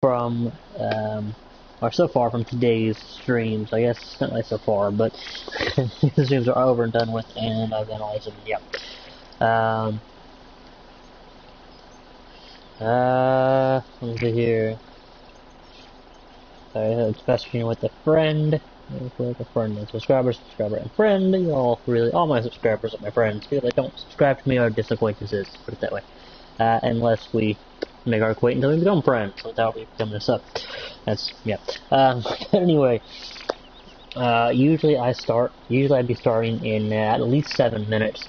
from, or so far from today's streams. I guess not like so far, but the streams are over and done with, and I've analyzed them. Yep. Let me see here. It's best being with a friend. With a friend and subscriber, and friend. You all my subscribers are my friends. People that don't subscribe to me are just acquaintances. Put it that way. Unless we make our acquaintance and we become friends. So that we become this up. That's yeah. Anyway, usually I'd be starting in at least 7 minutes,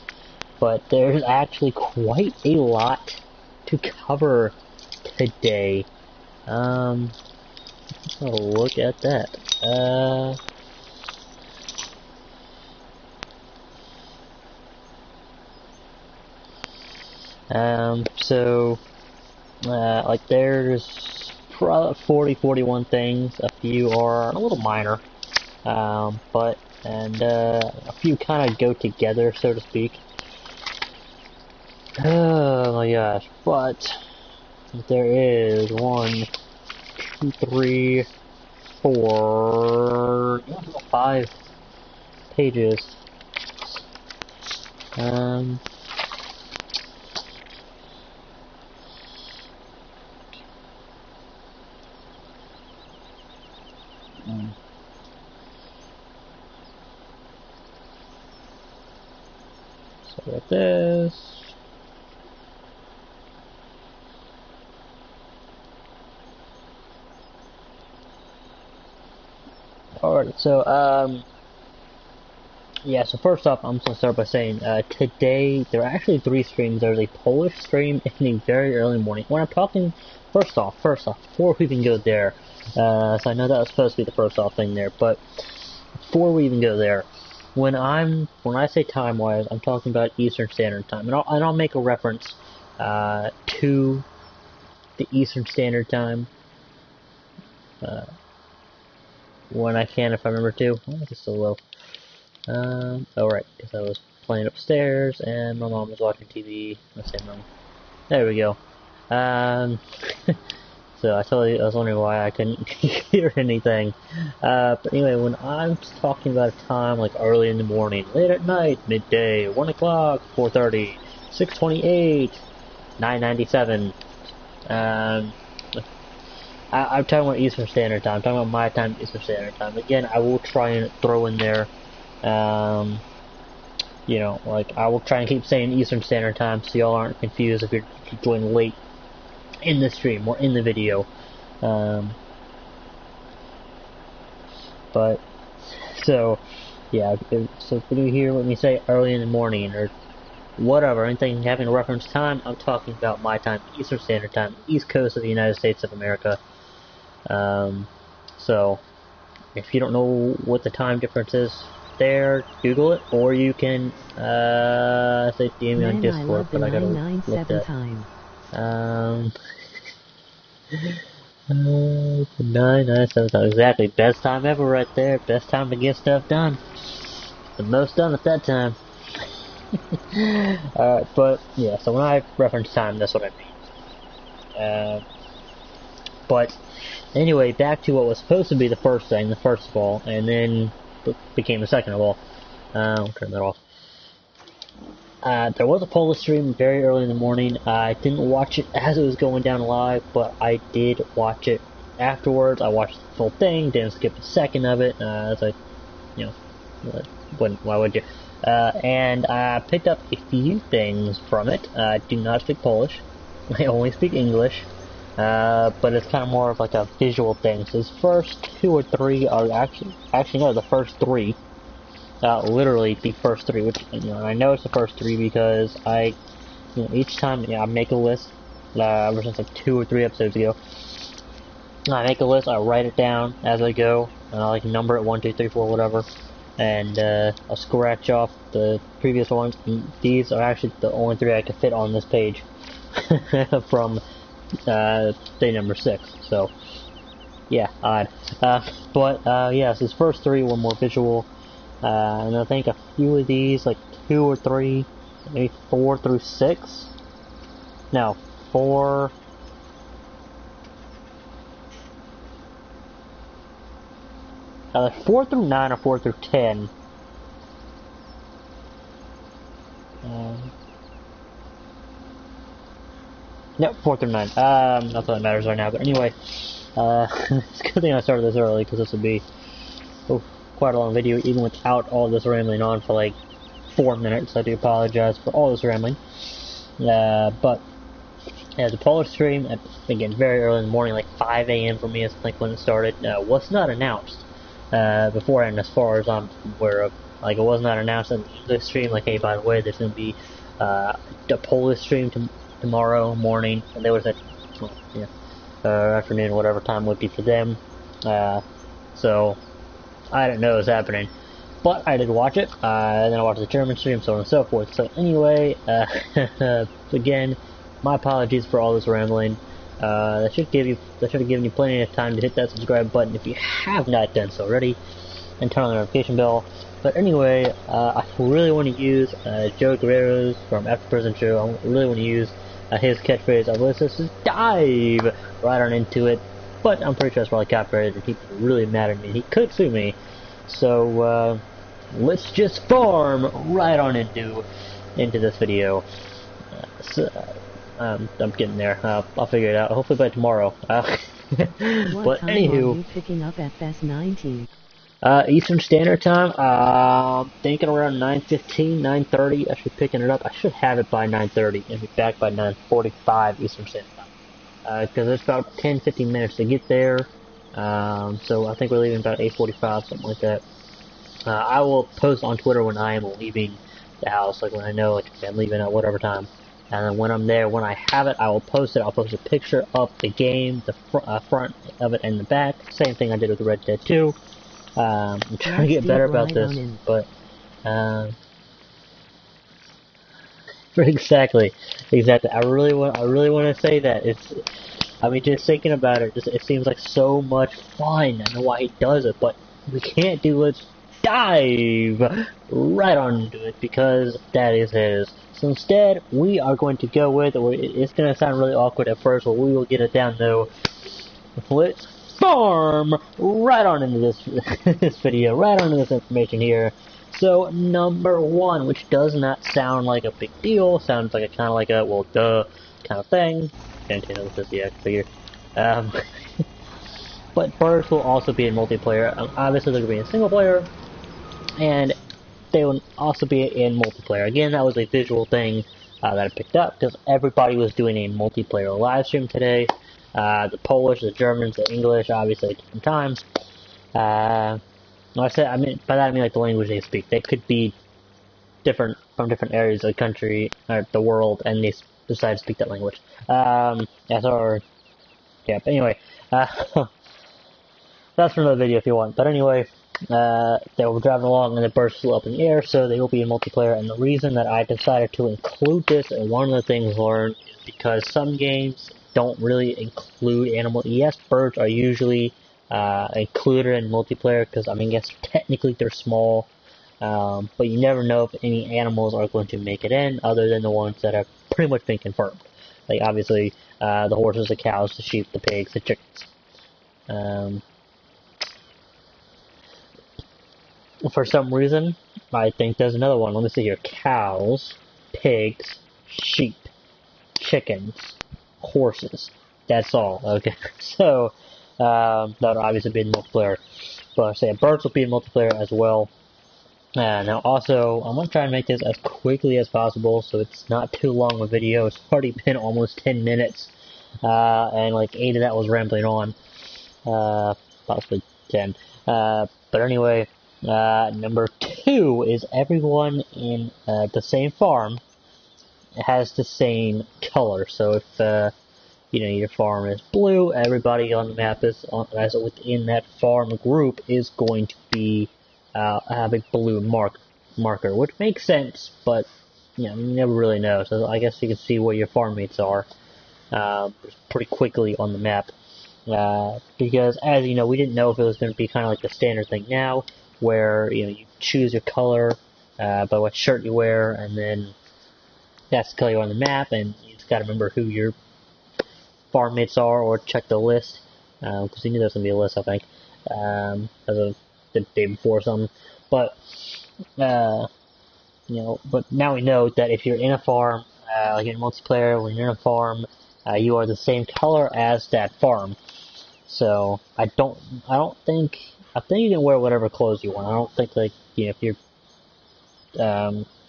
but there's actually quite a lot to cover today. Oh, look at that. Like there's 41 things. A few are a little minor, but a few kind of go together, so to speak. Oh my gosh! But there is 1, 2, 3, 4, 5 pages. So with this. Alright, so, yeah, so first off, I'm just going to start by saying, today, there are actually 3 streams. There's a Polish stream in the very early morning. When I'm talking, first off, before we even go there, so I know that was supposed to be the first off thing there, but before we even go there, when I say time-wise, I'm talking about Eastern Standard Time, and I'll make a reference, to the Eastern Standard Time, when I can, if I remember to. Why is it so low? Oh right, because I was playing upstairs and my mom was watching TV. Let's say mom. There we go. So I was wondering why I couldn't hear anything. But anyway, when I'm talking about a time like early in the morning, late at night, midday, 1 o'clock, 4:30, 6:28, 9:97, I'm talking about Eastern Standard Time. I'm talking about my time, Eastern Standard Time. Again, I will try and throw in there, you know, like, I will try and keep saying Eastern Standard Time so y'all aren't confused if you're joining late in the stream or in the video. But, so, yeah, so when you hear me say early in the morning or whatever, anything having a reference time, I'm talking about my time, Eastern Standard Time, East Coast of the United States of America. So, if you don't know what the time difference is there, Google it, or you can, say DM me on Discord, but I gotta look that. 997 times, exactly, best time ever right there, best time to get stuff done. The most done at that time. But, yeah, so when I reference time, that's what I mean. But, anyway, back to what was supposed to be the first thing, the first of all, and then became the second of all. I'll turn that off. There was a Polish stream very early in the morning. I didn't watch it as it was going down live, but I did watch it afterwards. I watched the full thing, didn't skip a second of it, as I, you know, why would you? And I picked up a few things from it. I do not speak Polish. I only speak English. But it's kind of more of like a visual thing. So his first 2 or 3 are actually no, the first 3. Literally the first 3, which, you know, I know it's the first 3 because each time, I make a list, ever since like 2 or 3 episodes ago, I make a list, I write it down as I go, and I like number it 1, 2, 3, 4, whatever, and, I'll scratch off the previous ones, and these are actually the only 3 I could fit on this page, from, day number 6, so, yeah, odd. Yeah, so his first 3 were more visual, and I think a few of these, like 2 or 3, maybe 4 through 6, no, 4, 4 through 9 or 4 through 10. Yep, 4 through 9. Not that it matters right now, but anyway, it's a good thing I started this early, because this would be quite a long video, even without all this rambling on for like 4 minutes. I do apologize for all this rambling. But yeah, the Polar stream, again, very early in the morning, like 5 a.m. for me, I think, when it started, was not announced beforehand, as far as I'm aware of. Like, it was not announced in the stream, like, hey, by the way, there's going to be a Polish stream tomorrow morning, and there was that, afternoon, whatever time would be for them. So I didn't know it was happening, but I did watch it, and then I watched the German stream, so on and so forth. So anyway, again, my apologies for all this rambling. That should have given you plenty of time to hit that subscribe button if you have not done so already, and turn on the notification bell. But anyway, I really want to use Joe Guerrero's from After Prison Show. I really want to use his catchphrase. I was just dive right on into it, but I'm pretty sure it's probably copyrighted, and people are really mad at me. He could sue me, so let's just farm right on into this video. I'm getting there. I'll figure it out. Hopefully by tomorrow. But anywho, are you picking up FS19? Eastern Standard Time. Thinking around 9:15, 9:30. I should be picking it up. I should have it by 9:30 and be back by 9:45 Eastern Standard Time. Because it's about 10-15 minutes to get there. So I think we're leaving about 8:45, something like that. I will post on Twitter when I am leaving the house, like when I know, like, I'm leaving at whatever time. And then when I'm there, when I have it, I will post it. I'll post a picture of the game, the front of it and the back. Same thing I did with Red Dead 2. I'm trying to get better about this, but exactly. I really want to say that just thinking about it, it seems like so much fun. I know why he does it, but we can't do it. Dive right on into it, because that is his. So instead, we are going to go with, it's going to sound really awkward at first, but we will get it down though. Let's farm right on into this video, right on into this information here. So number 1, which does not sound like a big deal, sounds like kind of like a, well, duh kind of thing. Can't tell what this, yeah, I figure. But birds will also be in multiplayer. Obviously, they're going to be in single player, and they will also be in multiplayer. Again, that was a visual thing that I picked up, because everybody was doing a multiplayer live stream today. The Polish, the Germans, the English, obviously at different times. By that I mean like the language they speak. They could be different from different areas of the country or the world, and they decide to speak that language. But anyway, that's for another video if you want. But anyway, they were driving along and the birds flew up in the air, so they will be in multiplayer. And the reason that I decided to include this, and one of the things learned, is because some games don't really include animals. Yes, birds are usually included in multiplayer, because, I mean, yes, technically they're small, but you never know if any animals are going to make it in, other than the ones that have pretty much been confirmed. Like, obviously, the horses, the cows, the sheep, the pigs, the chickens. For some reason, I think there's another one. Let me see here. Cows, pigs, sheep, chickens, horses. That's all. Okay. So, that would obviously be in multiplayer. But I say birds will be in multiplayer as well. Now also, I'm going to try and make this as quickly as possible, so it's not too long of a video. It's already been almost 10 minutes. And like 8 of that was rambling on. Possibly 10. But anyway, number 2 is everyone in the same farm has the same color. So if your farm is blue, everybody on the map is within that farm group is going to be have a blue marker, which makes sense, but you never really know. So I guess you can see where your farm mates are pretty quickly on the map. Because as you know, we didn't know if it was going to be kind of like the standard thing now, where you choose your color by what shirt you wear, and then that's the color you're on the map, and you just got to remember who your farm mates are, or check the list, because you knew there was going to be a list, I think, as of the day before or something. But but now we know that if you're in a farm, like in multiplayer, when you're in a farm, you are the same color as that farm. So I think you can wear whatever clothes you want. I don't think like if your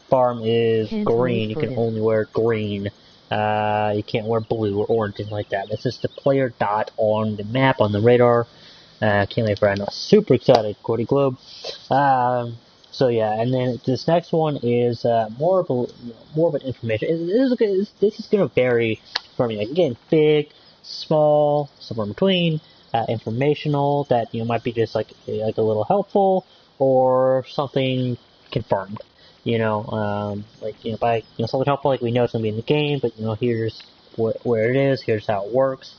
farm is green, you can only wear green. You can't wear blue or orange, anything like that. It's just the player dot on the map on the radar. Can't wait for it. I'm super excited, Cody Globe. So yeah, and then this next one is more of an information. This is gonna vary from again big, small, somewhere in between, informational that might be just like a little helpful or something confirmed. By something helpful like we know it's gonna be in the game, but here's where it is, here's how it works.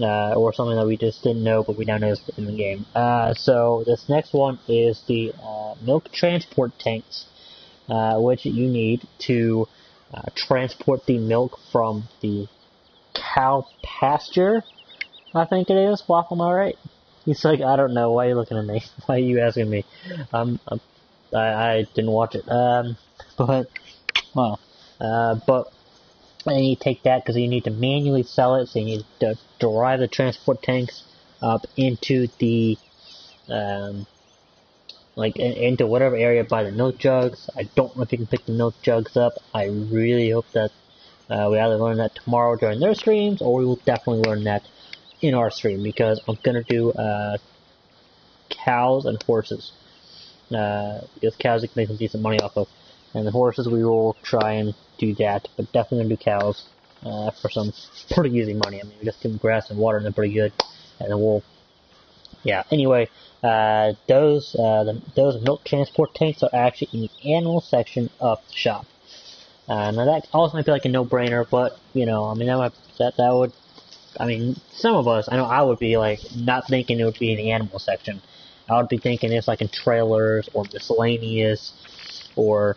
Or something that we just didn't know, but we now know is in the game. So this next one is the milk transport tanks, which you need to transport the milk from the cow pasture, I think it is. Waffle, am I right? He's like, I don't know. Why are you looking at me? Why are you asking me? I didn't watch it. But and you take that because you need to manually sell it, so you need to drive the transport tanks up into the into whatever area by the milk jugs. I don't know if you can pick the milk jugs up. I really hope that we either learn that tomorrow during their streams, or we will definitely learn that in our stream, because I'm gonna do cows and horses, because cows you can make some decent money off of. And the horses, we will try and do that, but definitely gonna do cows for some pretty easy money. I mean, we just give them grass and water, and they're pretty good. And then we'll, yeah. Anyway, those milk transport tanks are actually in the animal section of the shop. Now that also might be like a no-brainer, but I mean, that would, I mean, some of us, I know I would be like not thinking it would be in the animal section. I would be thinking it's like in trailers or miscellaneous or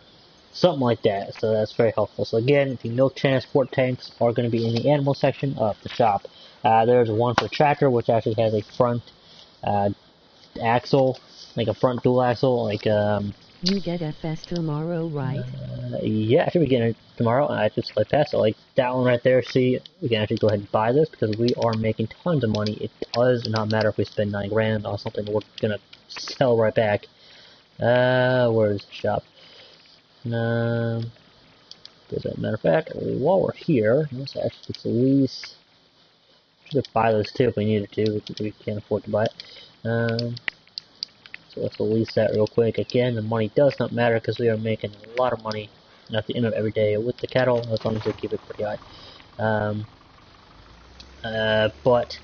something like that, so that's very helpful. So again, the milk transport tanks are going to be in the animal section of the shop. There's one for tractor, which actually has a front axle, like a front dual axle, like You get FS tomorrow, right? yeah, I should be getting it tomorrow. I just past it, like that one right there. See, we can actually go ahead and buy this because we are making tons of money. It does not matter if we spend $9 grand on something we're gonna sell right back. Where is the shop? As a matter of fact, while we're here, let's actually get the lease. Should buy those too if we needed to. We can't afford to buy it. So let's lease that real quick. Again, the money does not matter because we are making a lot of money at the end of every day with the cattle, as long as we keep it pretty high. But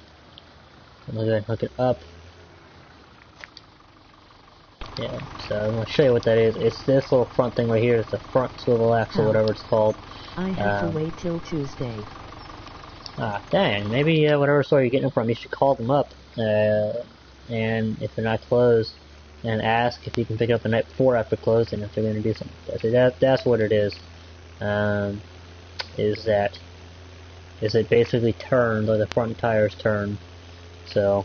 I'm gonna go ahead and hook it up. Yeah, so I'm going to show you what that is. It's this little front thing right here. It's the front swivel axle, whatever it's called. I have to wait till Tuesday. Dang. Maybe whatever store you're getting it from, you should call them up. And if they're not closed, and ask if you can pick it up the night before after closing, if they're going to do something. That's what it is. Is it basically turned, or the front tires turn. So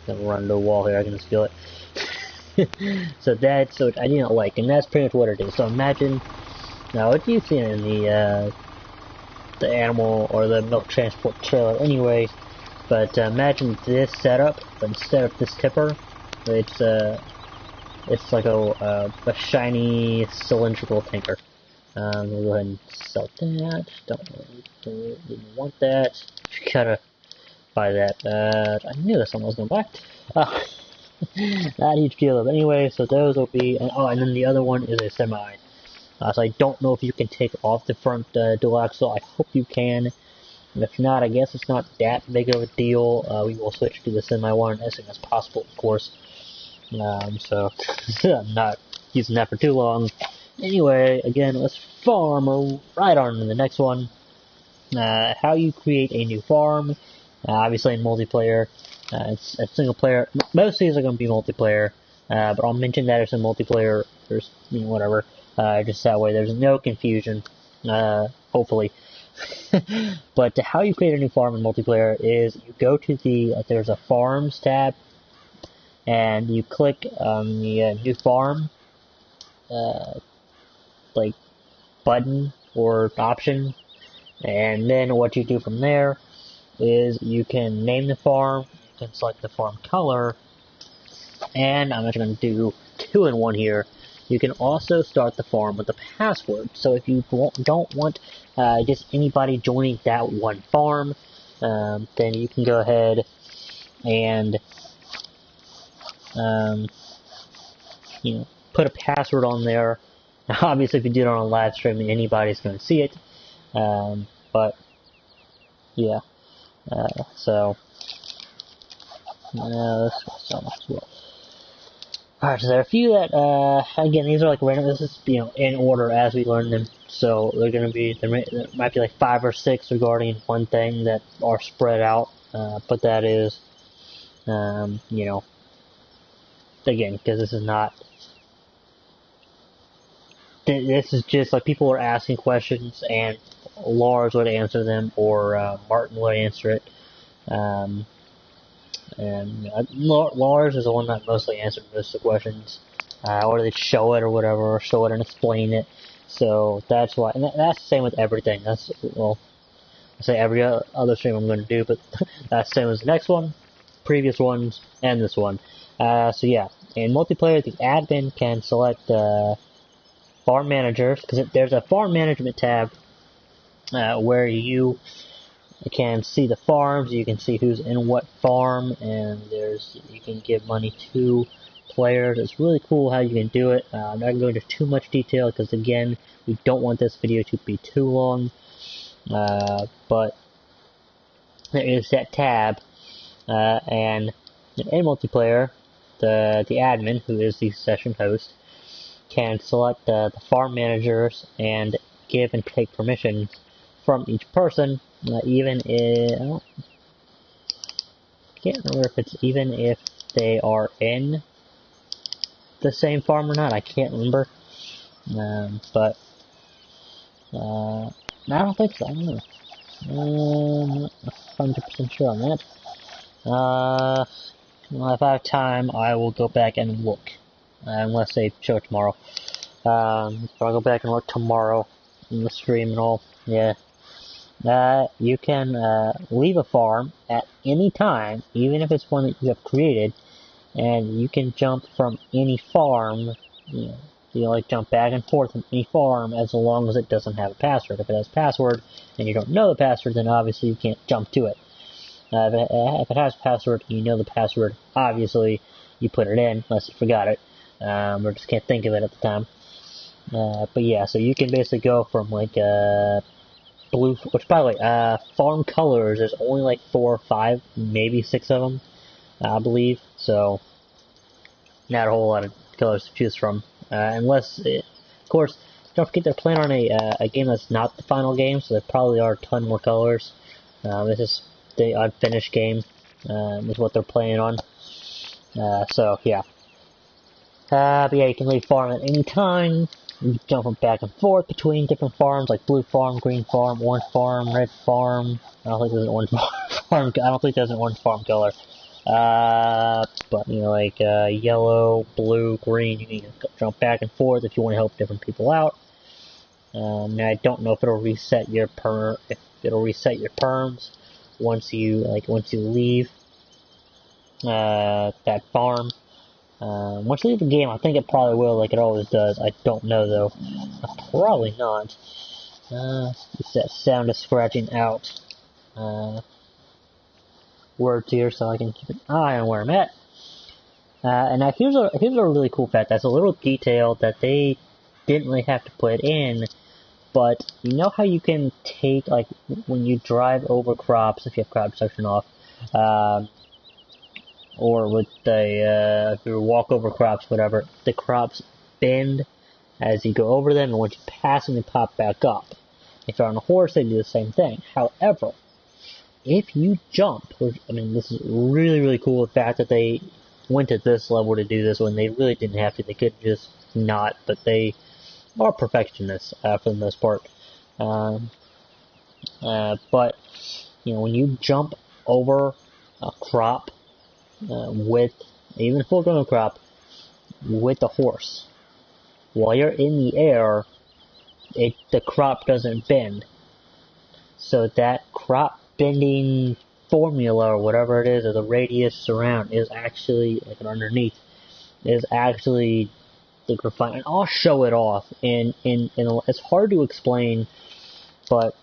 gonna run into a wall here, I can just feel it. So that's what I didn't like, and that's pretty much what it is. So imagine, now what you see in the animal or the milk transport trailer anyway, but imagine this setup, but instead of this tipper, it's like a shiny cylindrical tanker. We'll go ahead and sell that. Don't even want that. You gotta buy that. I knew that's something I was gonna buy. Not huge deal. But anyway, so those will be. And then the other one is a semi. So I don't know if you can take off the front dual axle. I hope you can. And if not, I guess it's not that big of a deal. We will switch to the semi one as soon as possible, of course. So I'm not using that for too long. Anyway, again, let's farm right on to the next one. How you create a new farm. Obviously in multiplayer. It's a single player. Most of these are going to be multiplayer. But I'll mention that it's a multiplayer. There's, whatever. Just that way there's no confusion. Hopefully. But how you create a new farm in multiplayer is you go to there's a farms tab, and you click on the new farm like button or option, and then what you do from there is you can name the farm, you can select the farm color, and I'm actually going to do 2 in 1 here. You can also start the farm with a password. So if you don't want just anybody joining that one farm, then you can go ahead and put a password on there. Now, obviously, if you do it on a live stream, anybody's going to see it. But yeah, so let's go so much as well. Alright, so there are a few that, again, these are like random, this is, in order as we learn them, so there might be like 5 or 6 regarding one thing that are spread out, but that is, again, because this is not, this is just like people are asking questions, and Lars would answer them, or Martin would answer it, and Lars is the one that mostly answered most of the questions, or they show it or whatever, or show it and explain it. So that's why, and that's the same with everything. That's, well, I say every other stream I'm going to do, but that's the same as the next one, previous ones, and this one. So yeah, in multiplayer, the admin can select farm managers, because there's a farm management tab where you can see the farms, you can see who's in what farm, and you can give money to players. It's really cool how you can do it. I'm not going to go into too much detail because, again, we don't want this video to be too long. But there is that tab, and in multiplayer, the admin, who is the session host, can select the farm managers and give and take permissions from each person. Even if I can't remember if it's even if they are in the same farm or not. I can't remember, but I don't think so. I don't know. I'm not 100% sure on that. Well, if I have time, I will go back and look, unless they show it tomorrow. I'll go back and look tomorrow in the stream and all. Yeah. You can leave a farm at any time, even if it's one that you have created, and you can jump from any farm, like jump back and forth from any farm as long as it doesn't have a password. If it has a password and you don't know the password, then obviously you can't jump to it. If it has a password and you know the password, obviously you put it in, unless you forgot it, or just can't think of it at the time. But yeah, so you can basically go from like blue, which by the way, farm colors, there's only like 4 or 5, maybe 6 of them, I believe, so not a whole lot of colors to choose from, of course, don't forget they're playing on a game that's not the final game, so there probably are a ton more colors. This is the unfinished game, is what they're playing on, so yeah. But yeah, you can leave farm at any time. You can jump back and forth between different farms, like blue farm, green farm, orange farm, red farm. I don't think there's an orange farm. I don't think there's an orange farm color. But like yellow, blue, green. You can jump back and forth if you want to help different people out. Now I don't know if it'll reset your perms once you leave that farm. Once you leave the game, I think it probably will, like it always does. I don't know, though. Probably not. It's that sound of scratching out words here, so I can keep an eye on where I'm at. And now here's a really cool fact. That's a little detail that they didn't really have to put in, but you know how you can take, like, when you drive over crops, if you have crop protection off, or with if you walk over crops, whatever, the crops bend as you go over them, and once you pass them, they pop back up. If you're on a horse, they do the same thing. However, if you jump, this is really, really cool, the fact that they went to this level to do this when they really didn't have to. They could just not, but they are perfectionists for the most part. But when you jump over a crop with even a full-grown crop with a horse, while you're in the air, the crop doesn't bend. So that crop bending formula or whatever it is, or the radius around, is actually like underneath is actually like refined. And I'll show it off it's hard to explain, but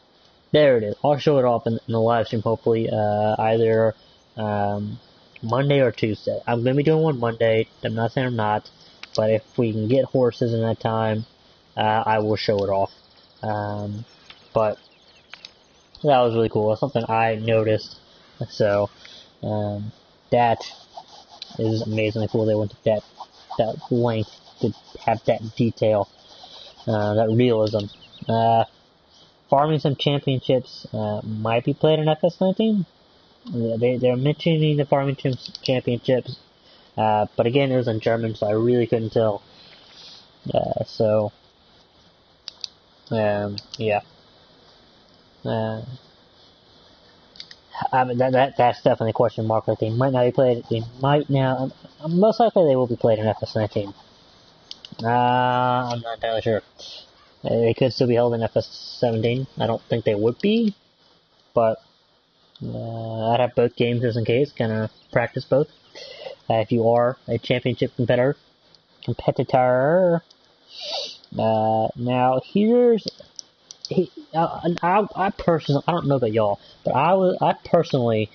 there it is. I'll show it off in the live stream, hopefully, either Monday or Tuesday. I'm going to be doing one Monday. I'm not saying I'm not, but if we can get horses in that time, I will show it off. But that was really cool. That's something I noticed. So that is amazingly cool. They went to that length to have that detail, that realism. Farming Sim Championships might be played in FS19. They're mentioning the Farming Sim Championships, but again, it was in German, so I really couldn't tell. Yeah. I mean, that's definitely a question mark. Like, they might not be played. They might now. Most likely, they will be played in FS19. I'm not entirely sure. They could still be held in FS17. I don't think they would be, but I'd have both games just in case. Kind of practice both. If you are a championship competitor. Now here's. I personally, I don't know about y'all, but I personally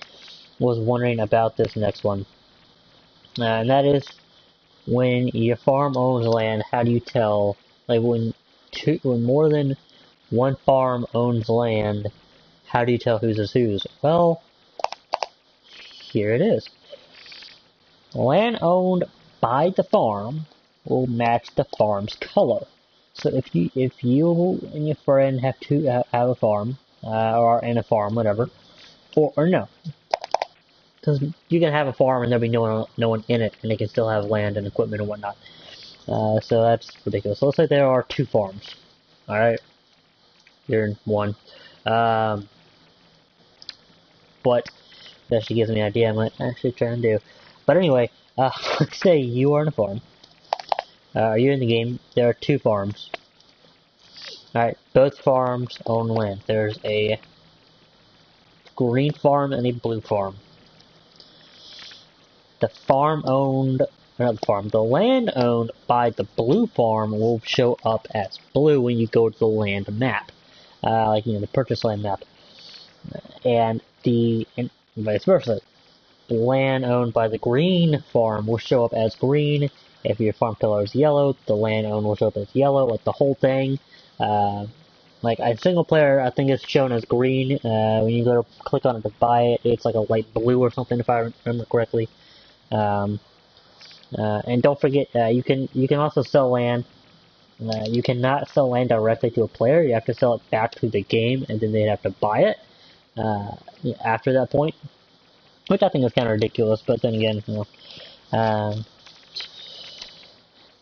was wondering about this next one, and that is when your farm owns land. How do you tell, like when more than one farm owns land? How do you tell whose is whose? Well, here it is. Land owned by the farm will match the farm's color. So if you and your friend have a farm, or in a farm, whatever, or no, because you can have a farm and there'll be no one in it, and they can still have land and equipment and whatnot. So that's ridiculous. So let's say there are 2 farms. All right, you're in one, but that actually gives me an idea. I might actually try and do. But anyway, let's say you are in a farm. You're in the game. There are 2 farms. Alright, both farms own land. There's a green farm and a blue farm. The land owned by the blue farm will show up as blue when you go to the land map. Like, the purchase land map. And vice versa. The land owned by the green farm will show up as green. If your farm color is yellow, the land owned will show up as yellow, like the whole thing. Like a single player, I think it's shown as green. When you go to click on it to buy it, it's like a light blue or something, if I remember correctly. And don't forget, you can also sell land. You cannot sell land directly to a player. You have to sell it back to the game, and then they'd have to buy it after that point, which I think is kind of ridiculous. But then again,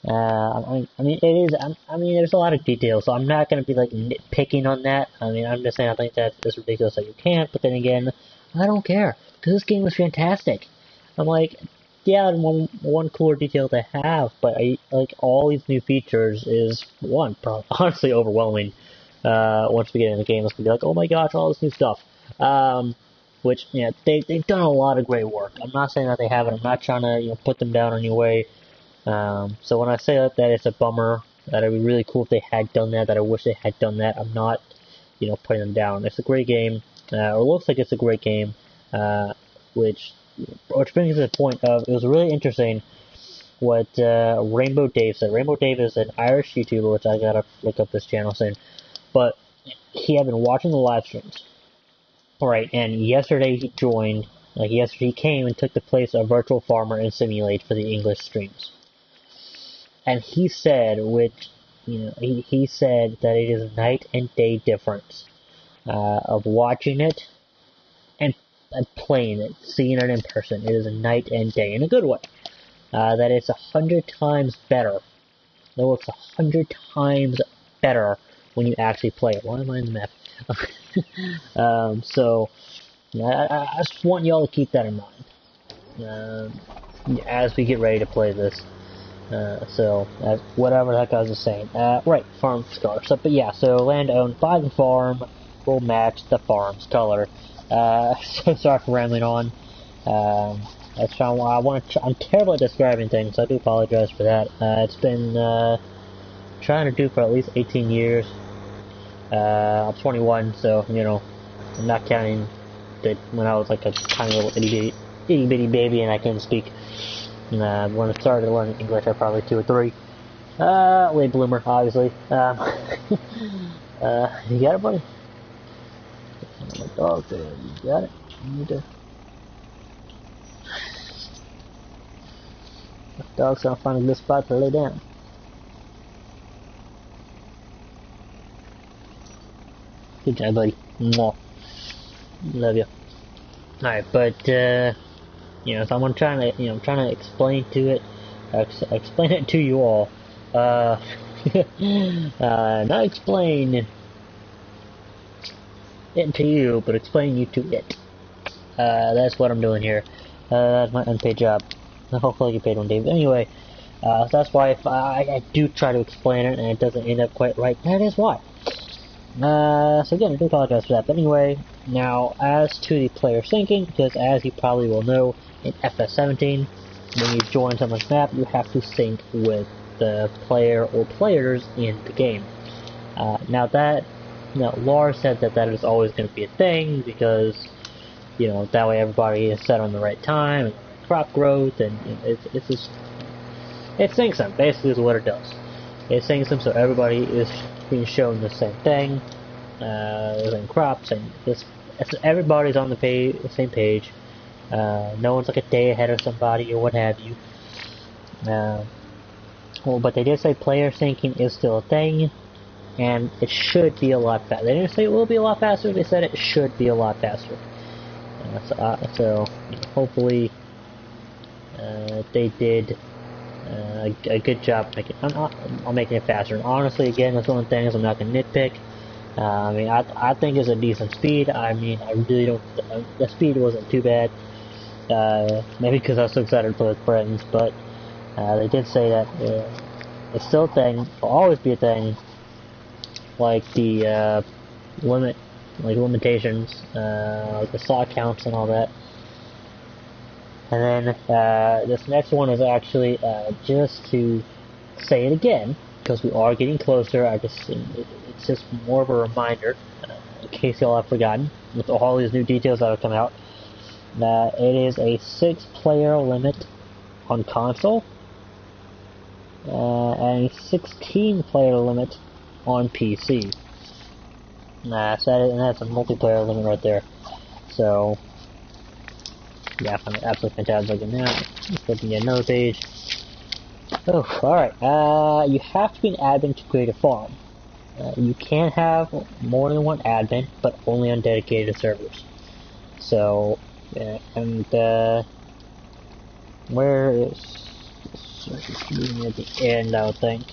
I mean, it is. I mean, there's a lot of details, so I'm not gonna be like nitpicking on that. I mean, I'm just saying I think that it's ridiculous that you can't. But then again, I don't care because this game was fantastic. I'm like, yeah, one cooler detail to have, but like all these new features is honestly overwhelming. Once we get in the game, it's gonna be like, oh my gosh, all this new stuff. Which they've done a lot of great work. I'm not saying that they haven't. I'm not trying to put them down in any way. So when I say that it's a bummer, that it'd be really cool if they had done that, I wish they had done that, I'm not, putting them down. It's a great game, or looks like it's a great game, which brings me to the point of, it was really interesting what Rainbow Dave said. Rainbow Dave is an Irish YouTuber, which I gotta look up this channel soon, but he had been watching the live streams, right, and yesterday he joined, yesterday he came and took the place of Virtual Farmer and Simulate for the English streams. And he said, he said that it is a night and day difference of watching it and playing it, seeing it in person. It is a night and day in a good way. That it's 100 times better. It looks 100 times better when you actually play it. Why am I in the map? So yeah, I just want y'all to keep that in mind as we get ready to play this. Whatever the heck I was just saying. Right, farm color. So, but yeah, so land owned by the farm will match the farm's color. So sorry for rambling on. That's I'm terrible at describing things, so I do apologize for that. It's been trying to do for at least 18 years. I'm 21, so you know, I'm not counting that when I was like a tiny little itty bitty baby and I couldn't speak. When I started learning English, I was probably 2 or 3. Late bloomer, obviously. You got it, buddy? My dog there. You got it? You need to. My dog's gonna find a good spot to lay down. Good job, buddy. Mwah. Love you. Alright, but, you know, so I'm trying to, you know, I'm trying to explain to it, explain it to you all. Not explain it to you, but explain you to it. That's what I'm doing here. That's my unpaid job. Hopefully I get paid one day. But anyway, so that's why if I do try to explain it and it doesn't end up quite right, that is why. So again, I do apologize for that. But anyway, now as to the player syncing, because as you probably will know, in FS17, when you join someone's map, you have to sync with the player or players in the game. Now that, you know, Laura said that is always going to be a thing because, you know, that way everybody is set on the right time and crop growth, and you know, it's just, it syncs them. Basically, is what it does. It syncs them so everybody is being shown the same thing, the same crops, and everybody's on the same page. No one's like a day ahead of somebody or what have you. Well, but they did say player syncing is still a thing, and it should be a lot faster. They didn't say it will be a lot faster, they said it should be a lot faster. So hopefully they did a good job making it faster. And honestly, again, that's one of the things I'm not going to nitpick. I mean, I think it's a decent speed. I mean, I really don't. The speed wasn't too bad. Maybe because I was so excited to play with friends, but they did say that it's still a thing. Will always be a thing. Like the limitations, like the saw counts and all that. And then this next one is actually just to say it again, because we are getting closer. It's just more of a reminder, in case y'all have forgotten, with all these new details that have come out. It is a 6-player limit on console, and a 16-player limit on PC. So that's a multiplayer limit right there. So, yeah, I find it absolutely fantastic. And now, flipping to another page. Oh, alright. You have to be an admin to create a farm. You can have more than one admin, but only on dedicated servers. So, and where is... It's leaving at the end, I would think.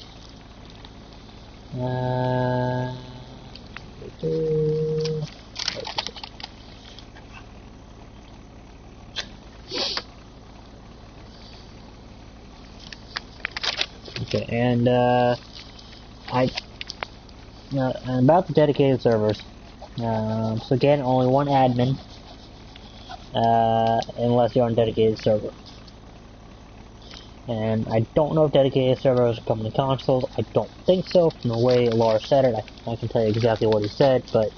Okay, and about the dedicated servers. So again, only one admin, unless you're on a dedicated server. And I don't know if dedicated servers are coming to consoles. I don't think so. From the way Laura said it, I can tell you exactly what he said, but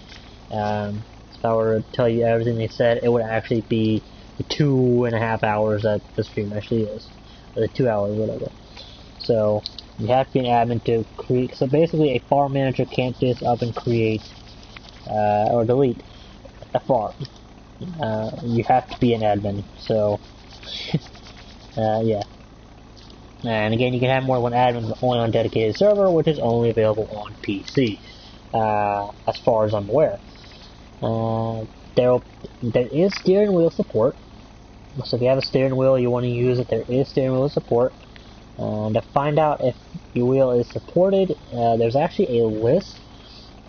if I were to tell you everything they said, it would actually be the 2.5 hours that the stream actually is. Or the 2 hours, whatever. So, you have to be an admin to create. So basically, a farm manager can't just up and create, or delete a farm. You have to be an admin, so, yeah. And again, you can have more than one admin, but only on dedicated server, which is only available on PC, as far as I'm aware. There is steering wheel support, so if you have a steering wheel you want to use it, there is steering wheel support. To find out if your wheel is supported, there's actually a list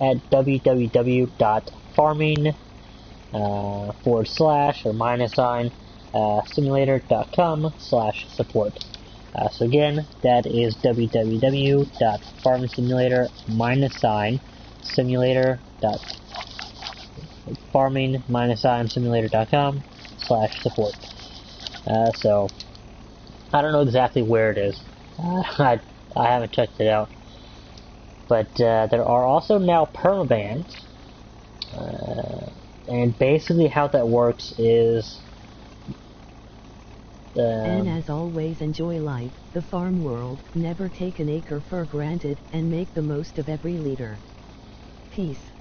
at www.farming / or minus sign simulator.com/support. So again, that is www.farmingsimulator simulator-simulator.com/support. So I don't know exactly where it is. I haven't checked it out. But there are also now permabans. And basically how that works is... and as always, enjoy life, the farm world, never take an acre for granted, and make the most of every liter. Peace.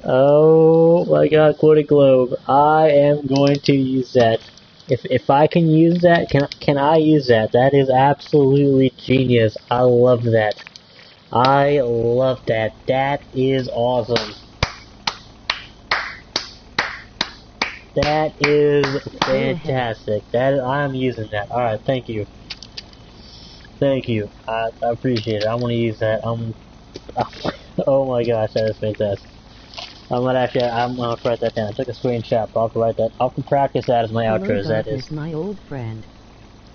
Oh my god, Quoted Globe. I am going to use that. If I can use that, can I use that? That is absolutely genius. I love that. I love that. That is awesome. That is fantastic. I'm using that. Alright, thank you. Thank you. I appreciate it. I'm gonna use that. Oh my gosh, that is fantastic. I'm gonna write that down. I took a screenshot, but I'll have to write that. I'll practice that as my outros. That is my old friend.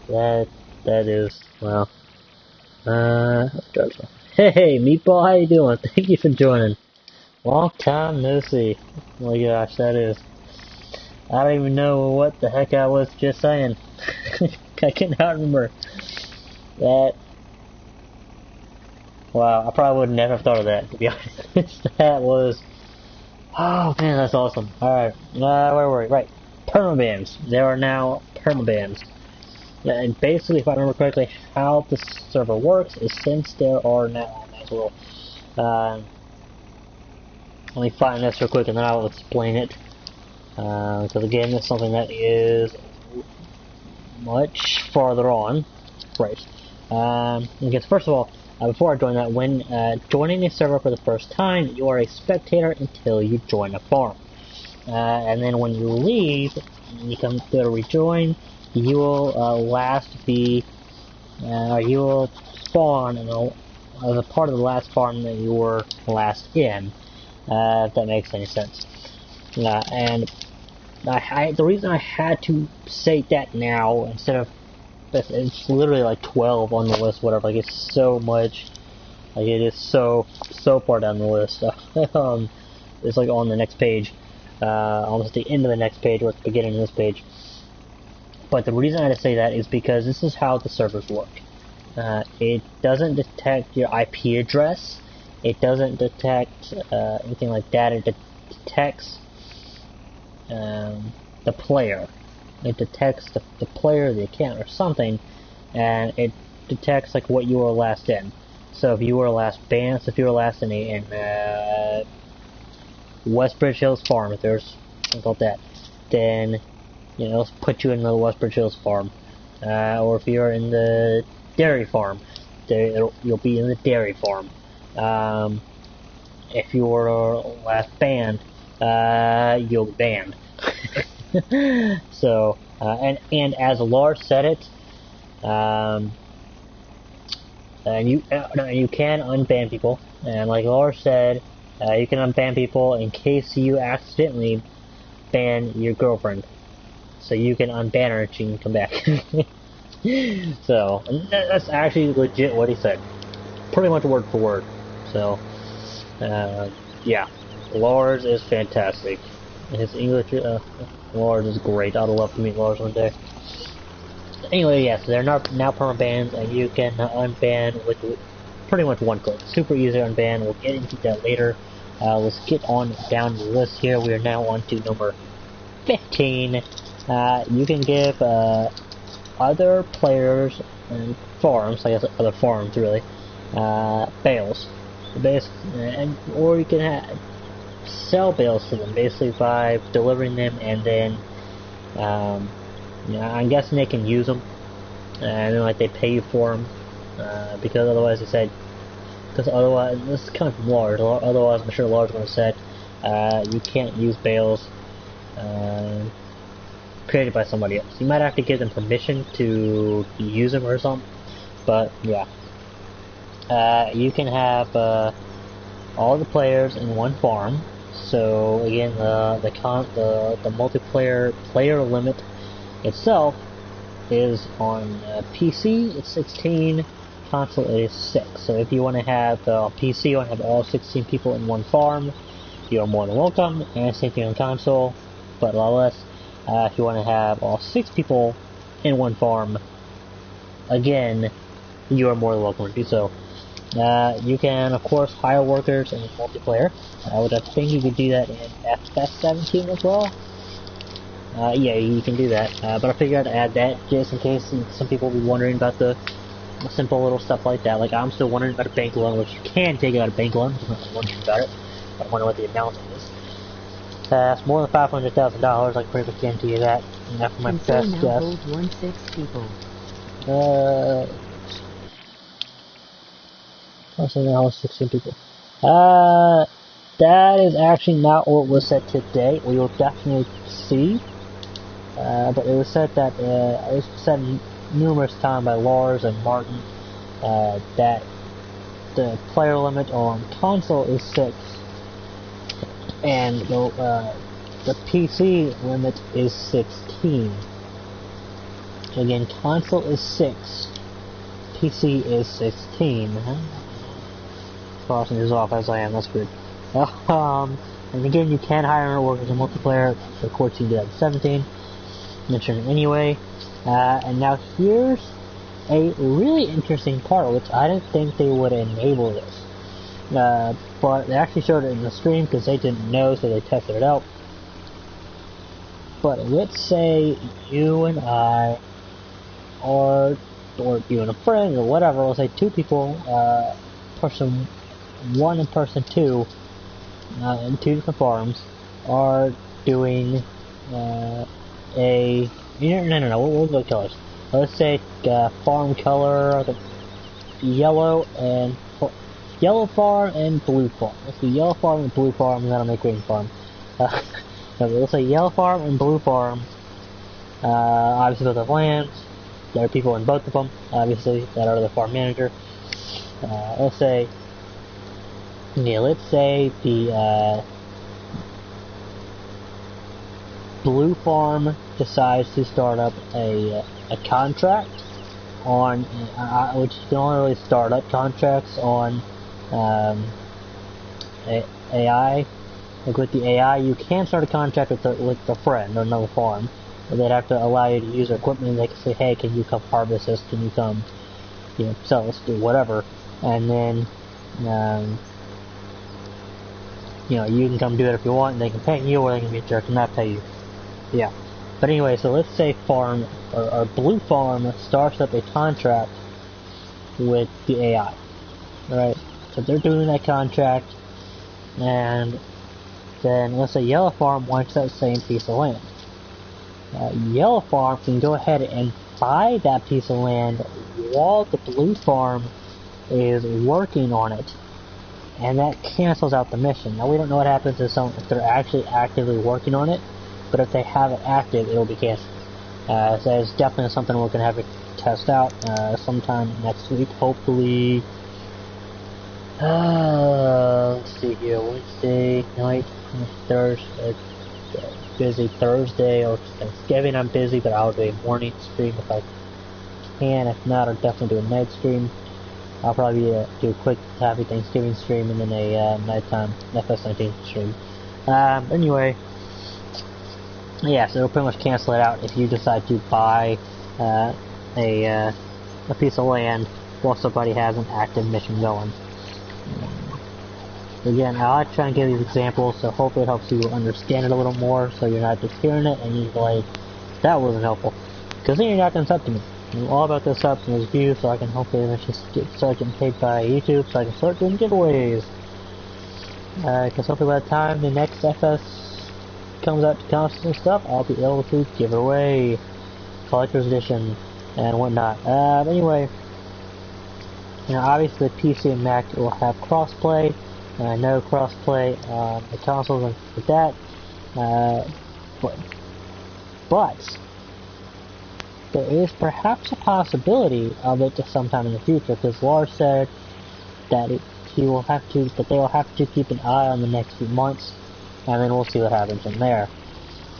That is, well. Hey, Meatball, how you doing? Thank you for joining. Long time no see. Oh my gosh, that is. I don't even know what the heck I was just saying. I cannot remember. That. Wow, I probably would never have thought of that, to be honest. That was. Oh man, that's awesome. Alright, where were we? Right. Permabans. There are now permabans. And basically, if I remember correctly, how the server works is since there are now. Let me find this real quick and then I'll explain it. Because again, it's something that is much farther on. Right. Because first of all, before I join that, when joining a server for the first time, you are a spectator until you join a farm. And then when you leave, you come to rejoin, you will you will spawn as a part of the last farm that you were last in, if that makes any sense. And the reason I had to say that now instead of it's literally like 12 on the list, whatever. Like it's so much, like it is so far down the list. It's like on the next page, almost the end of the next page or at the beginning of this page. But the reason I had to say that is because this is how the servers work. It doesn't detect your IP address. It doesn't detect anything like that. It detects the player. It detects the player, the account, or something, and it detects like what you were last in. So if you were last banned, if you were last in Westbridge Hills Farm, if there's something called that, then it'll put you in the Westbridge Hills Farm. Or if you're in the dairy farm, you'll be in the dairy farm. If you were last banned, you'll be banned. So, and as Lars said it, and you can unban people, and like Lars said, you can unban people in case you accidentally ban your girlfriend. So you can unban her and she can come back. So, and that's actually legit what he said. Pretty much word for word. So, yeah. Lars is fantastic. His English, Lars is great. I'd love to meet Lars one day. Anyway, yes, they're now permabans, and you can unban with pretty much one click. Super easy to unban. We'll get into that later. Let's get on down the list here. We are now on to number 15. You can give other players and farms, I guess other farms really, bales. Or you can sell bales to them, basically by delivering them, and then I'm guessing they can use them, and then like they pay you for them, because otherwise they said, because otherwise, this is coming from Lars, otherwise I'm sure Lars would have said, you can't use bales created by somebody else. You might have to give them permission to use them or something, but yeah. You can have all the players in one farm. So again, the multiplayer player limit itself is on PC. It's 16. Console is 6. So if you want to have PC, you want to have all 16 people in one farm, you're more than welcome. And same thing on console, but a lot less. If you want to have all 6 people in one farm, again, you are more than welcome to do so. You can, of course, hire workers in multiplayer. I think you could do that in FS17 as well. Yeah, you can do that. But I figured I'd add that just in case some people will be wondering about the simple little stuff like that. Like, I'm still wondering about a bank loan, which you can take out a bank loan. I'm not wondering about it. I wonder what the amount is. It's more than $500,000. I can pretty much guarantee you that. And that's my best guess. Hold 16 people. Also now holds 16 people. That is actually not what was said today. We will definitely see. But it was said that it was said numerous times by Lars and Martin that the player limit on console is 6, and the PC limit is 16. So again, console is 6, PC is 16. Crossing this off as I am. That's good. And again, you can hire workers in multiplayer. So of course, you can do that in 17. Mention it anyway. And now here's a really interesting part, which I didn't think they would enable this. But they actually showed it in the stream because they didn't know, so they tested it out. But let's say you and I, or you and a friend, or whatever, let's say 2 people, person 1 and person 2, in 2 different farms, are doing no, we'll go colors. Let's say farm color, yellow farm and blue farm. Let's do yellow farm and blue farm, and that'll make green farm. Let's say yellow farm and blue farm. Obviously both have lands. There are people in both of them, obviously, that are the farm manager. Let's say the blue farm decides to start up a contract on, which you can only really start up contracts on AI. Like with the AI, you can start a contract with the friend or another farm. But they'd have to allow you to use their equipment, and they can say, hey, can you come harvest this? Can you come, sell this, do whatever. And then, you can come do it if you want, and they can pay you, or they can be a jerk and not pay you. Yeah. But anyway, so let's say farm, or blue farm starts up a contract with the AI. Alright? So they're doing that contract, and then let's say yellow farm wants that same piece of land. Yellow farm can go ahead and buy that piece of land while the blue farm is working on it, and that cancels out the mission. Now we don't know what happens if they're actually actively working on it, but if they have it active, it'll be canceled. So it's definitely something we're gonna have to test out sometime next week, hopefully. Let's see here, Wednesday night, Thursday. Busy Thursday or Thanksgiving. I'm busy, but I'll do a morning stream if I can. If not, I'll definitely do a night stream. I'll probably do a quick happy Thanksgiving stream and then a nighttime FS19 stream. Anyway, yeah, so it'll pretty much cancel it out if you decide to buy a piece of land while somebody has an active mission going. Again, I like trying to give these examples, so hopefully it helps you understand it a little more, so you're not just hearing it and you're like, that wasn't helpful. Because then you're not going to sub to me. I'm all about the subs and those views, so I can hopefully start getting paid by YouTube, so I can start doing giveaways. Because hopefully by the time the next FS comes out to consoles and stuff, I'll be able to give it away. Collector's Edition and whatnot. Anyway, obviously PC and Mac will have crossplay. No crossplay on the consoles and with that, but there is perhaps a possibility of it sometime in the future, because Lars said that he will have to, but they will have to keep an eye on the next few months, and then we'll see what happens from there.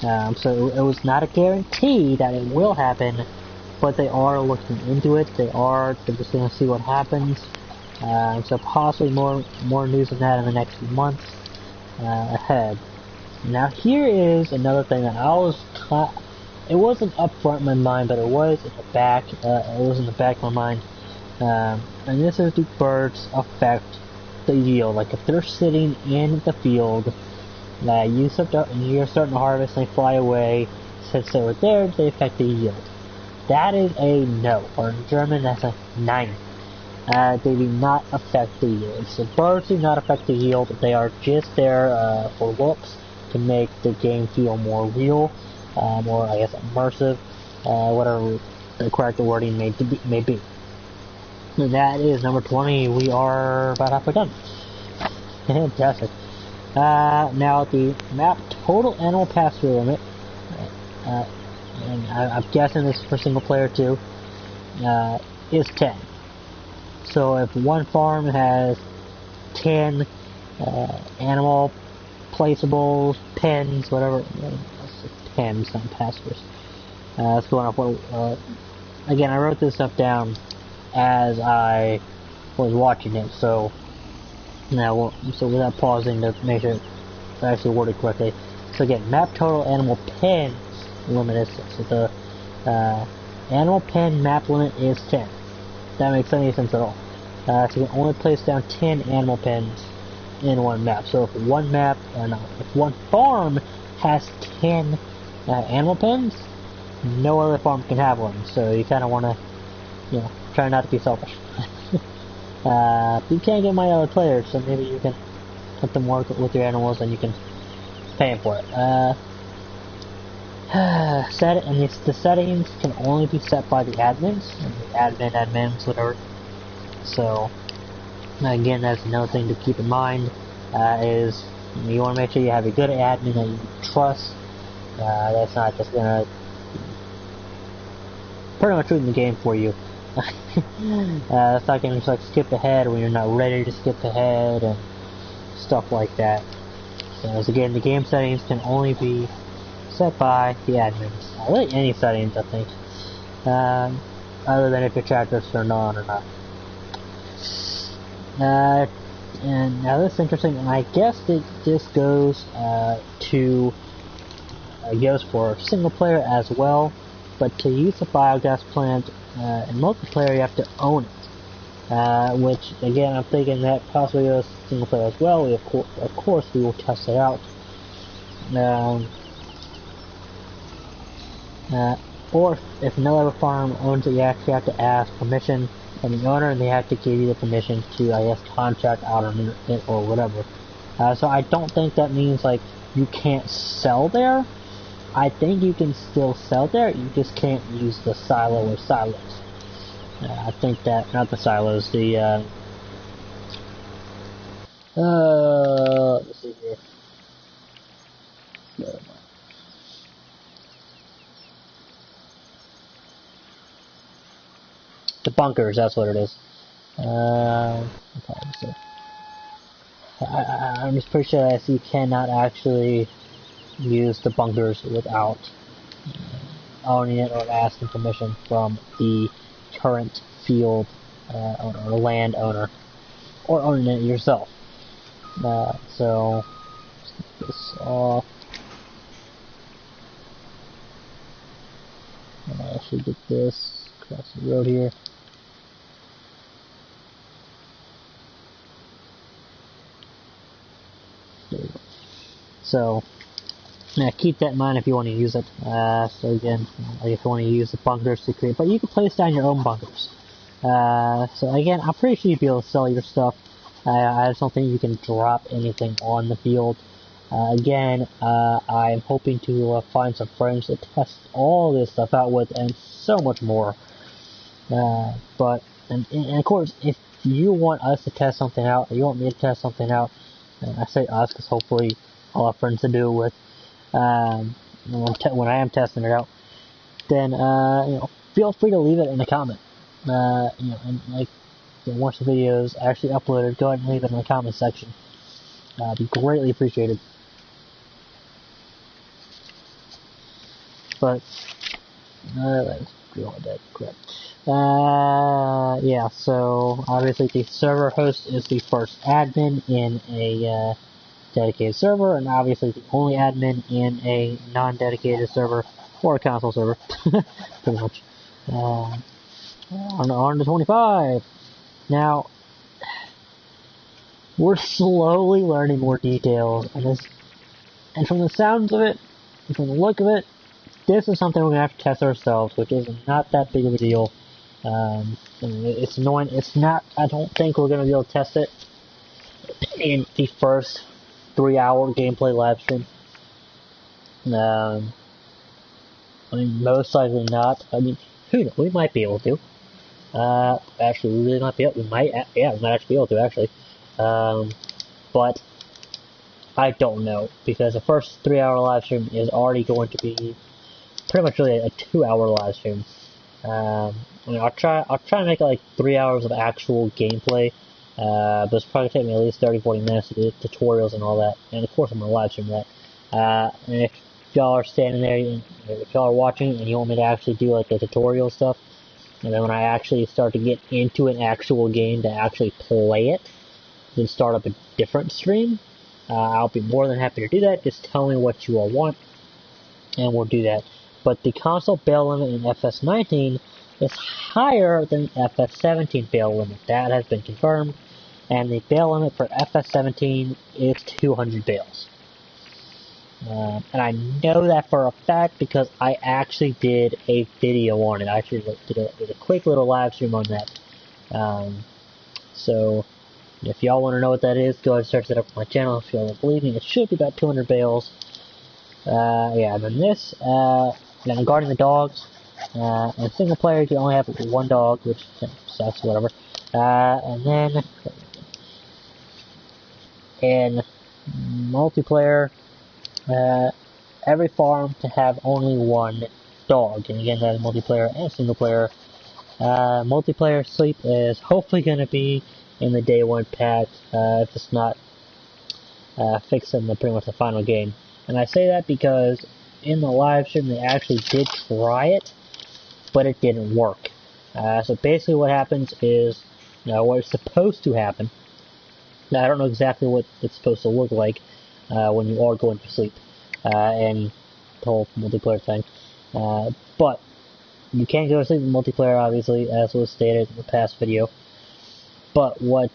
So it was not a guarantee that it will happen, but they are looking into it. They're just going to see what happens. So possibly more news on that in the next few months ahead. Now here is another thing that it wasn't up front in my mind, but it was in the back. It was in the back of my mind. And this is, do birds affect the yield? Like if they're sitting in the field, you're starting to harvest, and they fly away. Since they were there, they affect the yield. That is a no, or in German, that's a nein. They do not affect the yield. So birds do not affect the yield. They are just there for looks, to make the game feel more real, more, I guess, immersive, whatever the correct wording may be. And that is number 20. We are about halfway done. Fantastic. Now the map total animal pass-through limit, and I'm guessing this is for single player too, is 10. So if one farm has 10 animal placeables, pens, whatever, pens, not pass-throughs. That's going up. Again, I wrote this stuff down as I was watching it, so now, so without pausing to make sure it's actually worded correctly. So again, map total animal pens limit is 6. So the animal pen map limit is 10. That makes any sense at all. So you can only place down 10 animal pens in one map. So if one farm has 10 animal pens, no other farm can have one. So you kind of want to, try not to be selfish. You can't get money out of players, so maybe you can let them work with your animals and you can pay them for it. The settings can only be set by the admins, admins, whatever. So, again, that's another thing to keep in mind, is you want to make sure you have a good admin that you trust, that's not just going to pretty much ruin the game for you. It's not going to just like skip ahead when you're not ready to skip ahead and stuff like that. So again, the game settings can only be set by the admins. Really any settings, I think. Other than if your tractor's turned on or not. And now this is interesting, and I guess this goes for single player as well. But to use a biogas plant in multiplayer, you have to own it. Which, again, I'm thinking that possibly goes single player as well. Of course, we will test it out. Or if another farm owns it, you actually have to ask permission from the owner, and they have to give you the permission to, I guess, contract out on it or whatever. So I don't think that means like you can't sell there. I think you can still sell there, you just can't use the silo or silos. I think that, not the silos, the, let's see here. The bunkers, that's what it is. Okay, so I'm just pretty sure that you cannot actually use the bunkers without owning it or asking permission from the current field owner or land owner, or owning it yourself. So take this off. I should get this across the road here. There we go. So now keep that in mind if you want to use it. So again, if you want to use the bunkers to create, but you can place down your own bunkers. So again, I'm pretty sure you'll be able to sell your stuff. I just don't think you can drop anything on the field. Again, I'm hoping to find some friends to test all this stuff out with, and so much more. But of course, if you want us to test something out, or you want me to test something out, and I say us because hopefully I'll have friends to do it with. When I am testing it out, then feel free to leave it in a comment. And like watch the videos actually uploaded, go ahead and leave it in the comment section. It'd be greatly appreciated. But let's do all that crap. Yeah, so obviously the server host is the first admin in a dedicated server, and obviously the only admin in a non-dedicated server, or a console server, pretty much. On to 25. Now, we're slowly learning more details, and from the sounds of it, and from the look of it, this is something we're going to have to test ourselves, which is not that big of a deal. It's annoying. It's not, I don't think we're going to be able to test it in the first 3-hour gameplay live stream. I mean, most likely not. I mean, who knows? We might be able to. Actually, we really might be able. We might actually be able to, actually. But I don't know, because the first 3-hour live stream is already going to be pretty much really a 2-hour live stream. I mean, I'll try to make it like 3 hours of actual gameplay. But it's probably take me at least 30-40 minutes to do tutorials and all that. And of course, I'm gonna live stream that. And if y'all are standing there, if y'all are watching and you want me to actually do like the tutorial stuff, and then when I actually start to get into an actual game to actually play it, then start up a different stream, I'll be more than happy to do that. Just tell me what you all want, and we'll do that. But the console bail limit in FS19 is higher than FS17 bail limit. That has been confirmed, and the bail limit for FS17 is 200 bales. And I know that for a fact because I actually did a video on it. I actually did a quick little live stream on that. So if y'all want to know what that is, go ahead and search it up on my channel. If y'all don't believe me, it should be about 200 bales. Yeah, and then this, then guarding the dogs. In single player, you only have one dog, which sucks, whatever. And then in multiplayer, every farm to have only one dog. And again, that is multiplayer and single player. Multiplayer sleep is hopefully going to be in the day 1 patch, if it's not fixed in pretty much the final game. And I say that because in the live stream they actually did try it, but it didn't work. So basically what happens is, what is supposed to happen, now I don't know exactly what it's supposed to look like when you are going to sleep, and the whole multiplayer thing, but you can't go to sleep in multiplayer, obviously, as was stated in the past video. But what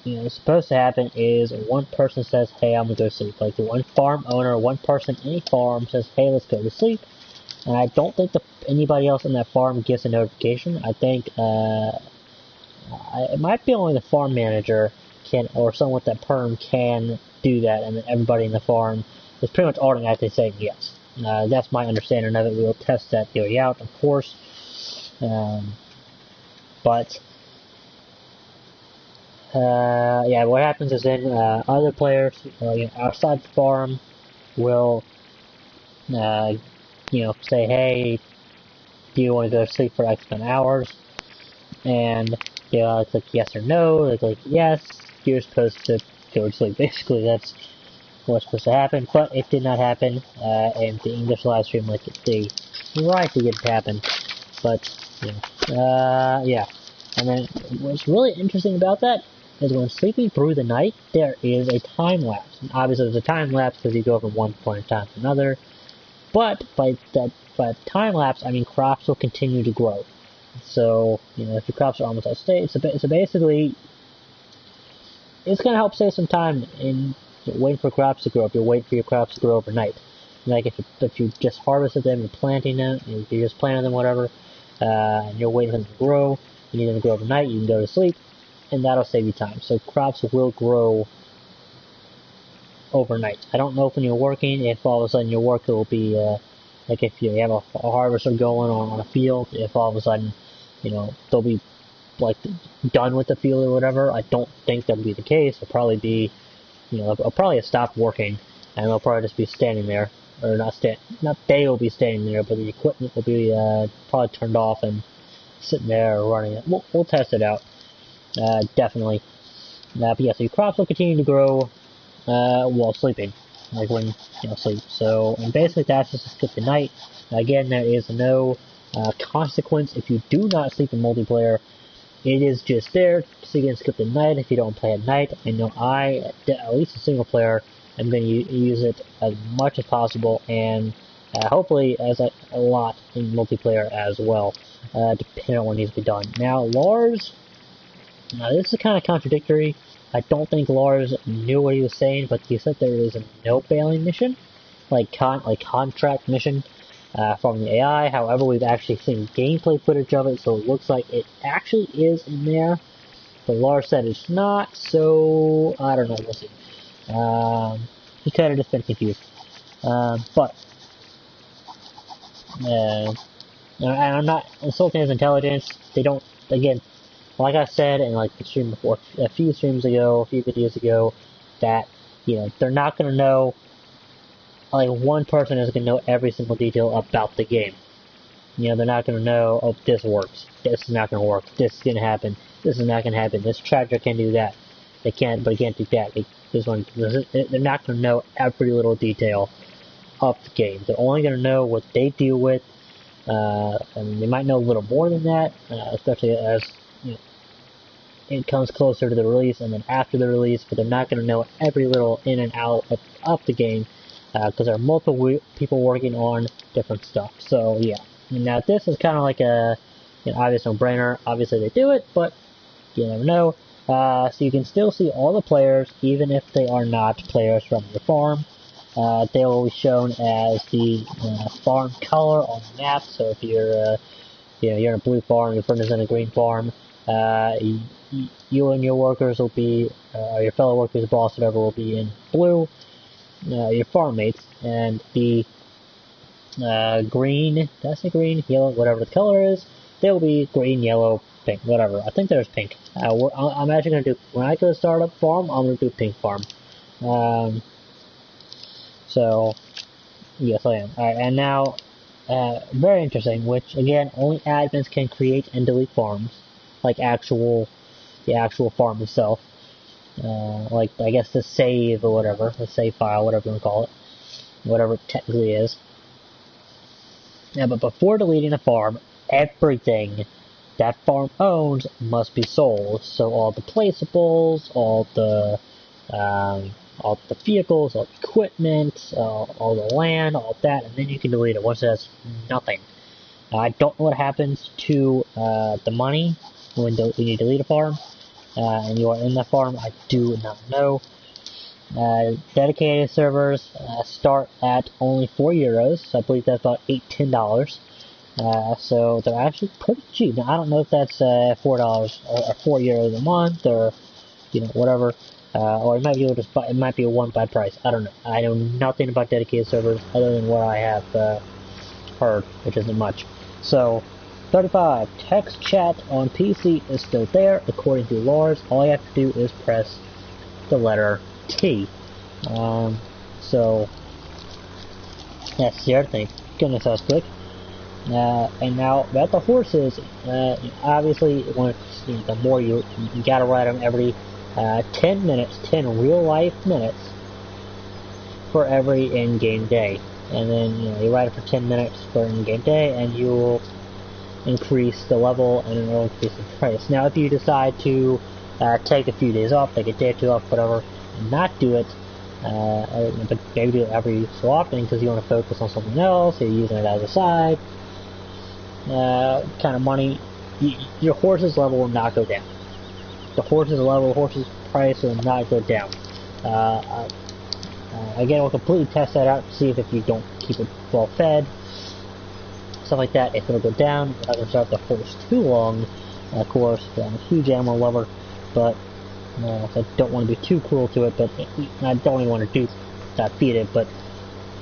is supposed to happen is one person says, hey, I'm going to go to sleep. Like the one farm owner, one person in a farm says, hey, let's go to sleep. And I don't think anybody else in that farm gets a notification. I think it might be only the farm manager or someone with that perm can do that, and then everybody in the farm is pretty much automatically saying yes. That's my understanding of it. We will test that theory out, of course. But yeah, what happens is then other players outside the farm will say, hey, do you want to go to sleep for X amount of hours? And they'll click yes or no. They click yes, you're supposed to go to sleep. Basically, that's what's supposed to happen, but it did not happen, and the English live stream, like, they tried to get it to happen, but, yeah. And then what's really interesting about that is when sleeping through the night, there is a time lapse. And obviously there's a time lapse because you go from one point in time to another, but by time lapse, I mean crops will continue to grow. So, if your crops are almost out of state, so basically, it's going to help save some time in waiting for crops to grow up. You're waiting for your crops to grow overnight. Like if you just harvested them, you're planting them, you just planted them, whatever, and you're waiting for them to grow, you need them to grow overnight, you can go to sleep, and that'll save you time. So crops will grow overnight. I don't know if when you're working, if all of a sudden your work will be, like if you have a harvester going on a field, if all of a sudden, they'll be like done with the field or whatever. I don't think that'll be the case. It'll probably be, they'll probably have stopped working, and they'll probably just be standing there, or not they will be standing there, but the equipment will be probably turned off, and sitting there running it. We'll test it out, definitely. But yeah, so your crops will continue to grow while sleeping, like when you sleep. So, and basically that's just to skip the night. Again, there is no consequence if you do not sleep in multiplayer. It is just there so you can skip the night if you don't play at night. I know at least a single player, I'm going to use it as much as possible, and hopefully as a lot in multiplayer as well, depending on what needs to be done. Now, Lars, this is kind of contradictory. I don't think Lars knew what he was saying, but he said there is a no bailing mission, like contract mission from the AI. However, we've actually seen gameplay footage of it, so it looks like it actually is in there. But Lars said it's not, so I don't know. We'll see. He kind of just been confused. But and I'm not insulting his intelligence. They don't, again, like I said in like the stream before, a few streams ago, a few videos ago, that they're not gonna know. Like one person is gonna know every single detail about the game. They're not gonna know, oh, this works, this is not gonna work, this is gonna happen, this is not gonna happen, this tractor can do that, they can't do that. They're not gonna know every little detail of the game. They're only gonna know what they deal with. And they might know a little more than that, especially as it comes closer to the release and then after the release, but they're not going to know every little in and out of the game because there are multiple people working on different stuff. So yeah, now this is kind of like a obvious no-brainer. Obviously they do it, but you never know. So you can still see all the players even if they are not players from your farm. They will be shown as the farm color on the map. So if you're you're in a blue farm, your friend is in a green farm, you and your workers will be, your fellow workers, boss, whatever, will be in blue, your farm mates, and the green, that's the green, yellow, whatever the color is, they'll be green, yellow, pink, whatever. I think there's pink. I'm actually going to do, when I go to startup farm, I'm going to do pink farm. So, yes, I am. Alright, and now, very interesting, which, again, only admins can create and delete farms, like the actual farm itself. Like, I guess the save or whatever, the save file, whatever you want to call it, whatever it technically is. Yeah, but before deleting a farm, everything that farm owns must be sold. So all the placeables, all the vehicles, all the equipment, all the land, all that, and then you can delete it once it has nothing. Now, I don't know what happens to the money when you delete a farm, and you are in that farm. I do not know. Dedicated servers start at only €4, so I believe that's about $10. So they're actually pretty cheap. Now I don't know if that's $4 or €4 a month or whatever, or it might be able to buy, it might be a one-buy price. I don't know. I know nothing about dedicated servers other than what I have heard, which isn't much. So 35 text chat on PC is still there according to Lars. All you have to do is press the letter T. So that's the other thing. Goodness, that was quick. And now about the horses, obviously, the more you gotta ride them every 10 minutes, 10 real life minutes for every in-game day, and then you ride it for 10 minutes for an in-game day, and you will increase the level and it will increase the price. Now, if you decide to take a few days off, take a day or two off, whatever, and not do it, but maybe do it every so often because you want to focus on something else, you're using it as a side kind of money, your horse's level will not go down. The horse's level, horse's price will not go down. Again, we'll completely test that out to see if you don't keep it well fed, stuff like that, if it'll go down. I'm not going to start the horse too long, of course, I'm a huge animal lover, but I don't want to be too cruel to it, but I don't even want to feed it, but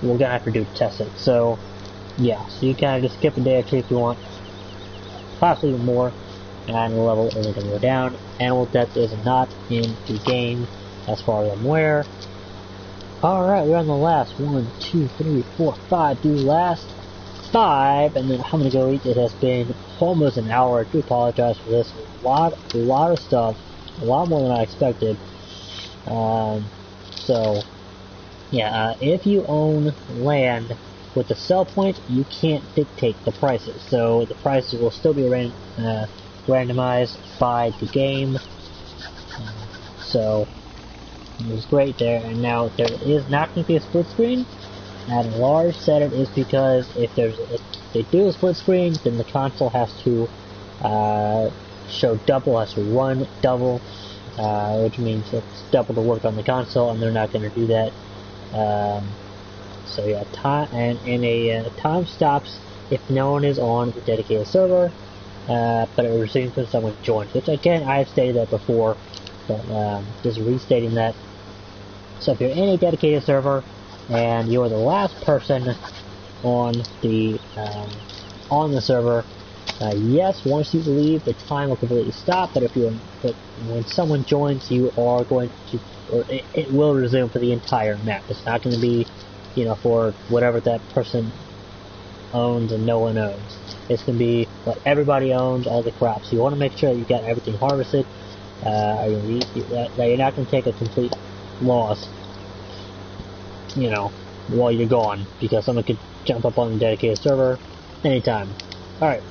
we're going to have to do to test it. So, yeah, so you kind of just skip a day or two if you want, possibly even more, and the level isn't going to go down. Animal death is not in the game, as far as I'm aware. Alright, we're on the last 1, 2, 3, 4, 5, do last FS5, and then I'm gonna go eat. It has been almost an hour. I do apologize for this. A lot of stuff, a lot more than I expected. So yeah, if you own land with the sell point, you can't dictate the prices. So the prices will still be randomized by the game. So it was great there. And now there is not going to be a split screen. And Lars said it is because if they do a split screen, then the console has to show double, has to run double, which means it's double the work on the console, and they're not going to do that. So yeah, time stops if no one is on the dedicated server, but it resumes when someone joins. Which again, I have stated that before, but just restating that. So if you're in a dedicated server and you're the last person on the server, yes, once you leave, the time will completely stop. But when someone joins, you are going to, or it will resume for the entire map. It's not going to be, for whatever that person owns and no one owns. It's going to be what everybody owns, all the crop. So you want to make sure that you got everything harvested. That you're not going to take a complete loss, while you're gone, because someone could jump up on the dedicated server anytime. Alright,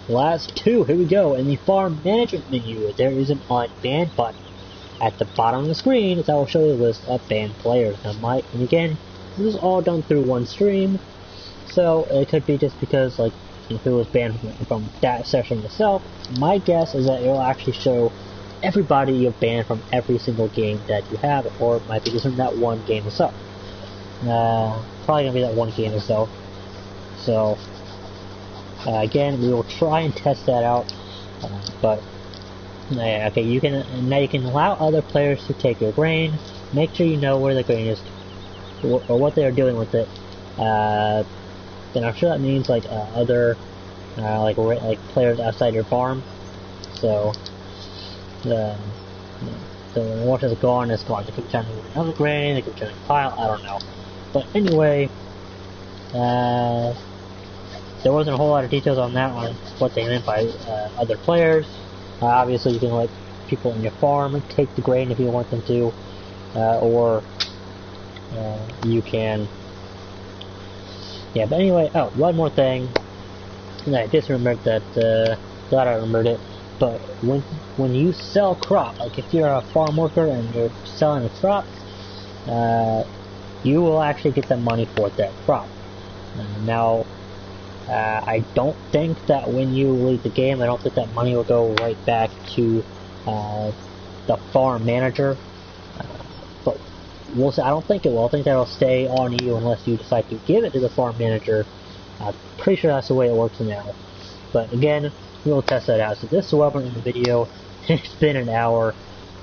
last two, here we go. In the farm management menu, there is an unbanned button. At the bottom of the screen, that will show you a list of banned players. Now, and again, this is all done through one stream, so it could be just because, if it was banned from that session itself. My guess is that it will actually show everybody you've banned from every single game that you have, or it might be just from that one game itself. Probably gonna be that one game itself. So again, we will try and test that out. But okay, you can allow other players to take your grain. Make sure you know where the grain is, or what they are doing with it. Then I'm sure that means other players outside your farm. So once it's gone, it's gone. They could turn to another grain, they could turn to a pile, I don't know. But anyway, there wasn't a whole lot of details on that one, what they meant by other players. Obviously, you can let people in your farm take the grain if you want them to, or you can. Yeah, but anyway, oh, one more thing. I just remembered that, glad I remembered it. But when you sell crop, like if you're a farm worker and you're selling a crop, you will actually get the money for that crop. Now, I don't think that when you leave the game, I don't think that money will go right back to the farm manager. But we'll see. I don't think it will. I think that will stay on you unless you decide to give it to the farm manager. I'm pretty sure that's the way it works now. But again, we'll test that out. So this is what in the video. It's been an hour.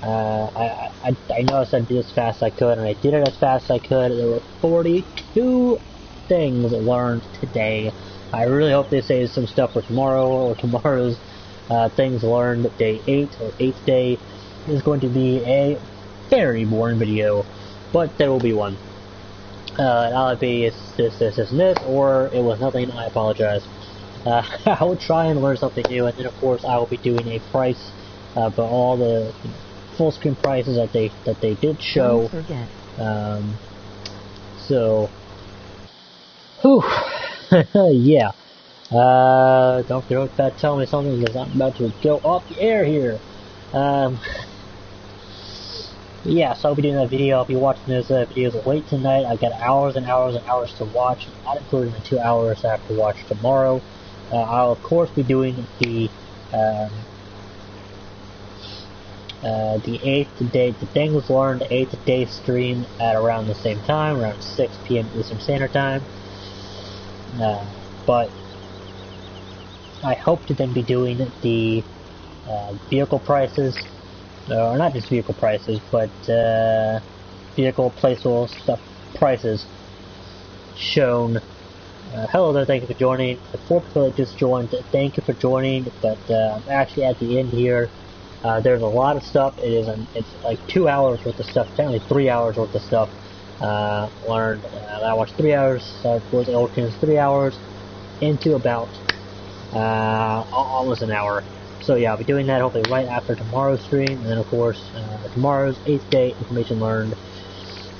I know I said do as fast as I could, and I did it as fast as I could. There were 42 things learned today. I really hope they save some stuff for tomorrow, or tomorrow's things learned day 8, or 8th day. This is going to be a very boring video, but there will be one. I'll be it's this, and this, or it was nothing. I apologize. I will try and learn something new, and then of course I will be doing a price, but all the full screen prices that they did show. Don't forget. So, whew, yeah. Don't forget about telling me something because I'm about to go off the air here. Yeah, so I'll be doing that video. I'll be watching those videos late tonight. I've got hours and hours and hours to watch, not including the 2 hours I have to watch tomorrow. I'll of course be doing the 8th day, the things learned 8th day stream at around the same time, around 6 p.m. Eastern Standard Time. But I hope to then be doing the vehicle prices, or not just vehicle prices, but vehicle placeable stuff prices shown. Hello there, thank you for joining. The 4 people that just joined, thank you for joining, but I'm actually at the end here. There's a lot of stuff. It's like 2 hours worth of stuff, technically 3 hours worth of stuff learned. I watched 3 hours, was Elkins 3 hours, into about almost an hour. So yeah, I'll be doing that hopefully right after tomorrow's stream, and then of course tomorrow's 8th day information learned.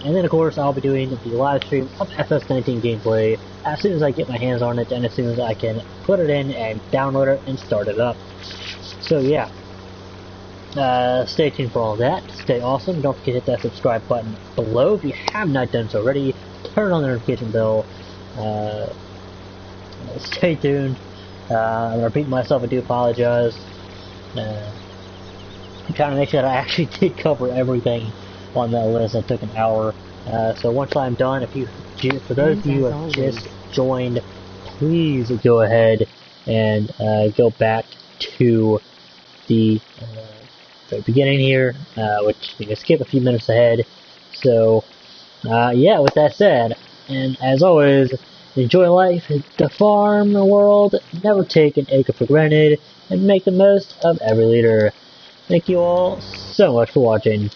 And then of course I'll be doing the live stream of FS19 gameplay as soon as I get my hands on it and as soon as I can put it in and download it and start it up. So yeah, stay tuned for all that. Stay awesome. Don't forget to hit that subscribe button below if you have not done so already. Turn on the notification bell. Stay tuned. I'm going to repeat myself, I do apologize. I'm trying to make sure that I actually did cover everything on that list. It took an hour. So once I'm done, for those of you who have just joined, please go ahead and go back to the beginning here, which you can skip a few minutes ahead. So yeah, with that said, and as always, enjoy life, the farm world, never take an acre for granted, and make the most of every liter. Thank you all so much for watching.